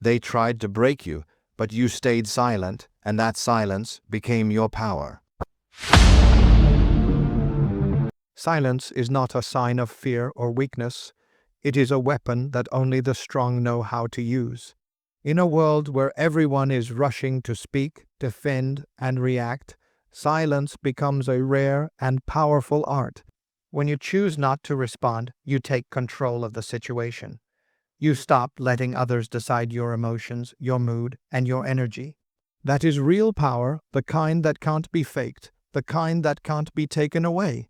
They tried to break you, but you stayed silent, and that silence became your power. Silence is not a sign of fear or weakness. It is a weapon that only the strong know how to use. In a world where everyone is rushing to speak, defend, and react, silence becomes a rare and powerful art. When you choose not to respond, you take control of the situation. You stop letting others decide your emotions, your mood, and your energy. That is real power, the kind that can't be faked, the kind that can't be taken away.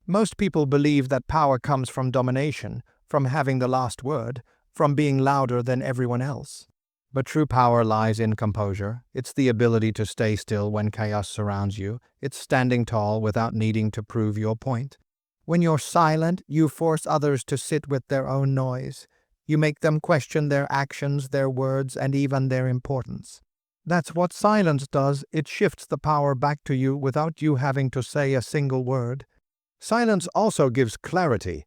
Most people believe that power comes from domination, from having the last word, from being louder than everyone else. But true power lies in composure. It's the ability to stay still when chaos surrounds you. It's standing tall without needing to prove your point. When you're silent, you force others to sit with their own noise. You make them question their actions, their words, and even their importance. That's what silence does. It shifts the power back to you without you having to say a single word. Silence also gives clarity.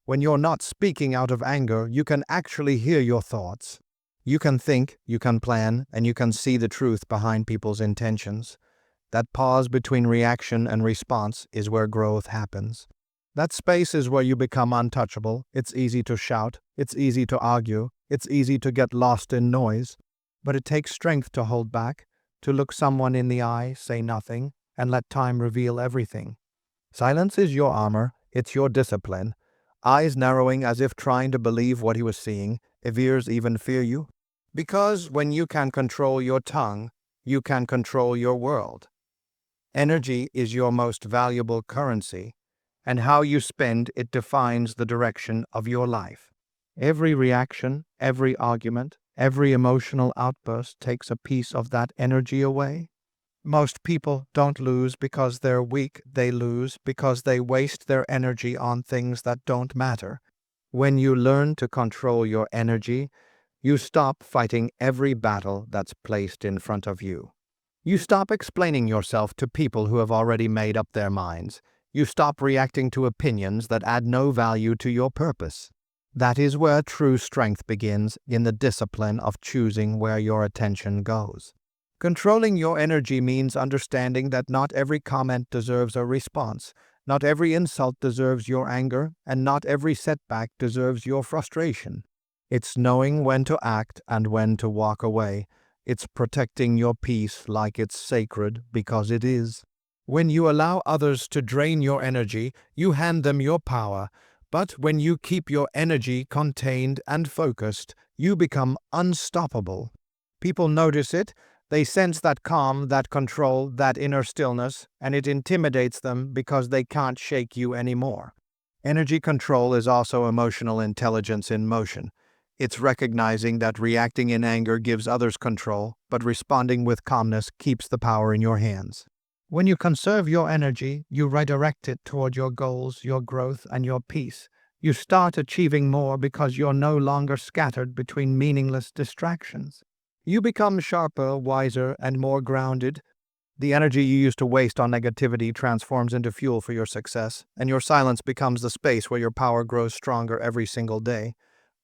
When you're not speaking out of anger, you can actually hear your thoughts. You can think, you can plan, and you can see the truth behind people's intentions. That pause between reaction and response is where growth happens. That space is where you become untouchable. It's easy to shout, it's easy to argue, it's easy to get lost in noise. But it takes strength to hold back, to look someone in the eye, say nothing, and let time reveal everything. Silence is your armor, it's your discipline. Eyes narrowing as if trying to believe what he was seeing, if ears even fear you. Because when you can control your tongue, you can control your world. Energy is your most valuable currency, and how you spend it defines the direction of your life. Every reaction, every argument, every emotional outburst takes a piece of that energy away. Most people don't lose because they're weak, they lose because they waste their energy on things that don't matter. When you learn to control your energy, you stop fighting every battle that's placed in front of you. You stop explaining yourself to people who have already made up their minds. You stop reacting to opinions that add no value to your purpose. That is where true strength begins, in the discipline of choosing where your attention goes. Controlling your energy means understanding that not every comment deserves a response, not every insult deserves your anger, and not every setback deserves your frustration. It's knowing when to act and when to walk away. It's protecting your peace like it's sacred because it is. When you allow others to drain your energy, you hand them your power. But when you keep your energy contained and focused, you become unstoppable. People notice it. They sense that calm, that control, that inner stillness, and it intimidates them because they can't shake you anymore. Energy control is also emotional intelligence in motion. It's recognizing that reacting in anger gives others control, but responding with calmness keeps the power in your hands. When you conserve your energy, you redirect it toward your goals, your growth, and your peace. You start achieving more because you're no longer scattered between meaningless distractions. You become sharper, wiser, and more grounded. The energy you used to waste on negativity transforms into fuel for your success, and your silence becomes the space where your power grows stronger every single day.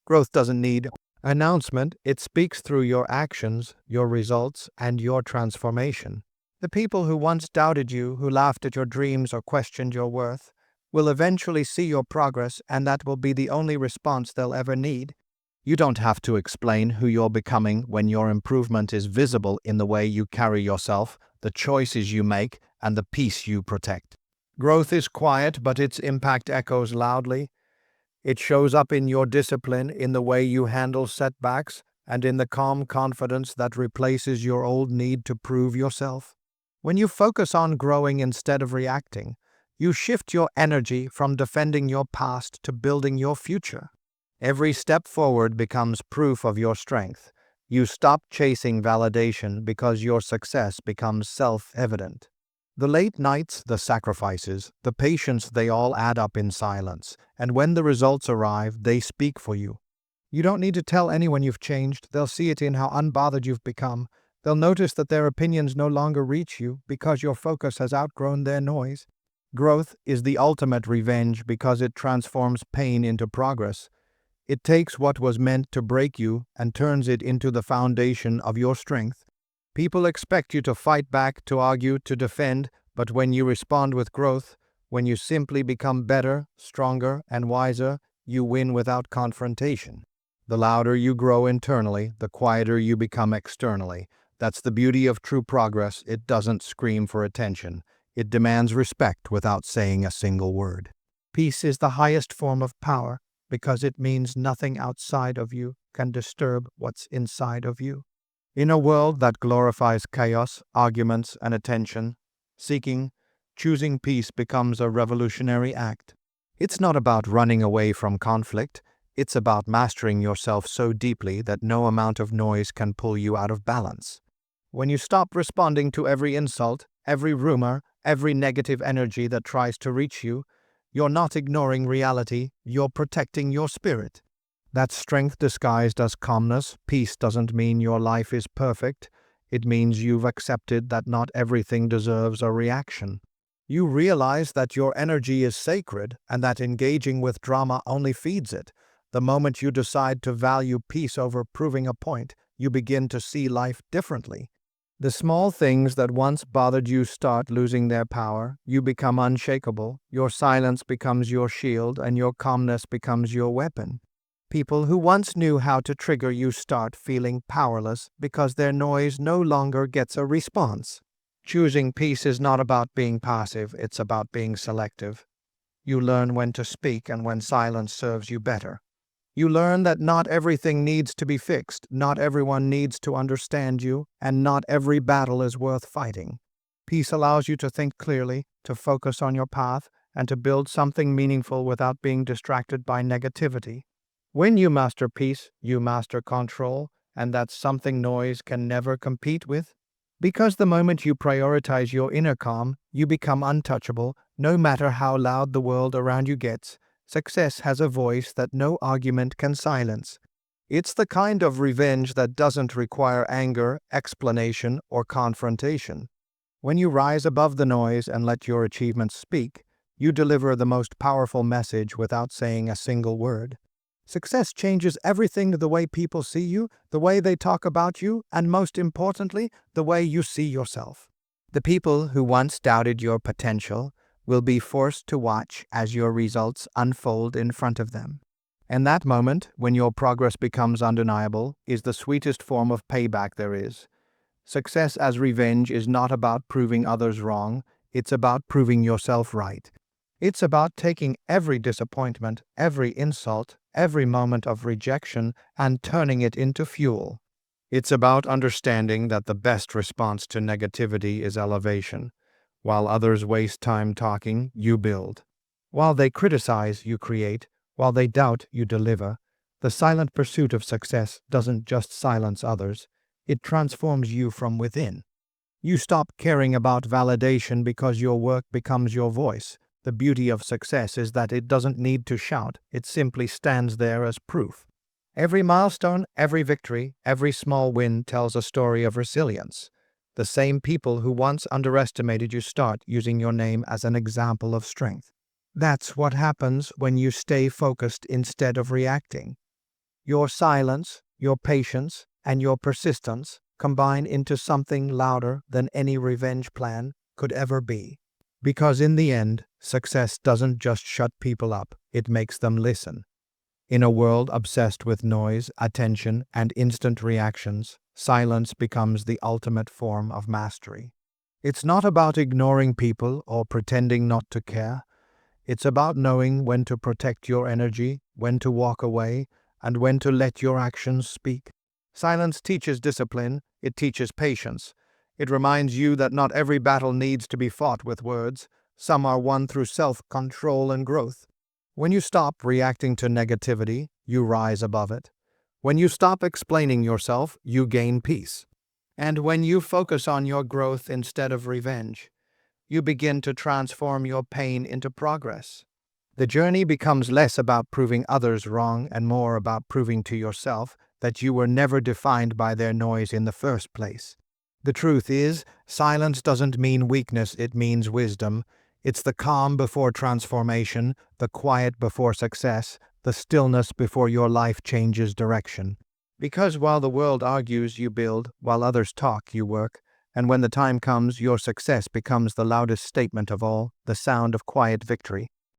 Growth doesn't need announcement. It speaks through your actions, your results, and your transformation. The people who once doubted you, who laughed at your dreams or questioned your worth, will eventually see your progress, and that will be the only response they'll ever need. You don't have to explain who you're becoming when your improvement is visible in the way you carry yourself, the choices you make, and the peace you protect. Growth is quiet, but its impact echoes loudly. It shows up in your discipline, in the way you handle setbacks, and in the calm confidence that replaces your old need to prove yourself. When you focus on growing instead of reacting, you shift your energy from defending your past to building your future. Every step forward becomes proof of your strength. You stop chasing validation because your success becomes self-evident. The late nights, the sacrifices, the patience, they all add up in silence, and when the results arrive, they speak for you. You don't need to tell anyone you've changed. They'll see it in how unbothered you've become. They'll notice that their opinions no longer reach you because your focus has outgrown their noise. Growth is the ultimate revenge because it transforms pain into progress. It takes what was meant to break you and turns it into the foundation of your strength. People expect you to fight back, to argue, to defend, but when you respond with growth, when you simply become better, stronger, and wiser, you win without confrontation. The louder you grow internally, the quieter you become externally. That's the beauty of true progress. It doesn't scream for attention. It demands respect without saying a single word. Peace is the highest form of power because it means nothing outside of you can disturb what's inside of you. In a world that glorifies chaos, arguments, and attention, choosing peace becomes a revolutionary act. It's not about running away from conflict. It's about mastering yourself so deeply that no amount of noise can pull you out of balance. When you stop responding to every insult, every rumor, every negative energy that tries to reach you, you're not ignoring reality, you're protecting your spirit. That's strength disguised as calmness. Peace doesn't mean your life is perfect. It means you've accepted that not everything deserves a reaction. You realize that your energy is sacred and that engaging with drama only feeds it. The moment you decide to value peace over proving a point, you begin to see life differently. The small things that once bothered you start losing their power. You become unshakable. Your silence becomes your shield, and your calmness becomes your weapon. People who once knew how to trigger you start feeling powerless because their noise no longer gets a response. Choosing peace is not about being passive, it's about being selective. You learn when to speak and when silence serves you better. You learn that not everything needs to be fixed, not everyone needs to understand you, and not every battle is worth fighting. Peace allows you to think clearly, to focus on your path, and to build something meaningful without being distracted by negativity. When you master peace, you master control, and that's something noise can never compete with. Because the moment you prioritize your inner calm, you become untouchable, no matter how loud the world around you gets. Success has a voice that no argument can silence. It's the kind of revenge that doesn't require anger, explanation, or confrontation. When you rise above the noise and let your achievements speak, you deliver the most powerful message without saying a single word. Success changes everything: the way people see you, the way they talk about you, and most importantly, the way you see yourself. The people who once doubted your potential will be forced to watch as your results unfold in front of them. And that moment, when your progress becomes undeniable, is the sweetest form of payback there is. Success as revenge is not about proving others wrong, it's about proving yourself right. It's about taking every disappointment, every insult, every moment of rejection, and turning it into fuel. It's about understanding that the best response to negativity is elevation. While others waste time talking, you build. While they criticize, you create. While they doubt, you deliver. The silent pursuit of success doesn't just silence others, it transforms you from within. You stop caring about validation because your work becomes your voice. The beauty of success is that it doesn't need to shout, it simply stands there as proof. Every milestone, every victory, every small win tells a story of resilience. The same people who once underestimated you start using your name as an example of strength. That's what happens when you stay focused instead of reacting. Your silence, your patience, and your persistence combine into something louder than any revenge plan could ever be. Because in the end, success doesn't just shut people up, it makes them listen. In a world obsessed with noise, attention, and instant reactions, silence becomes the ultimate form of mastery. It's not about ignoring people or pretending not to care. It's about knowing when to protect your energy, when to walk away, and when to let your actions speak. Silence teaches discipline, it teaches patience. It reminds you that not every battle needs to be fought with words. Some are won through self-control and growth. When you stop reacting to negativity, you rise above it. When you stop explaining yourself, you gain peace. And when you focus on your growth instead of revenge, you begin to transform your pain into progress. The journey becomes less about proving others wrong and more about proving to yourself that you were never defined by their noise in the first place. The truth is, silence doesn't mean weakness, it means wisdom. It's the calm before transformation, the quiet before success, the stillness before your life changes direction. Because while the world argues, you build, while others talk, you work, and when the time comes, your success becomes the loudest statement of all, the sound of quiet victory.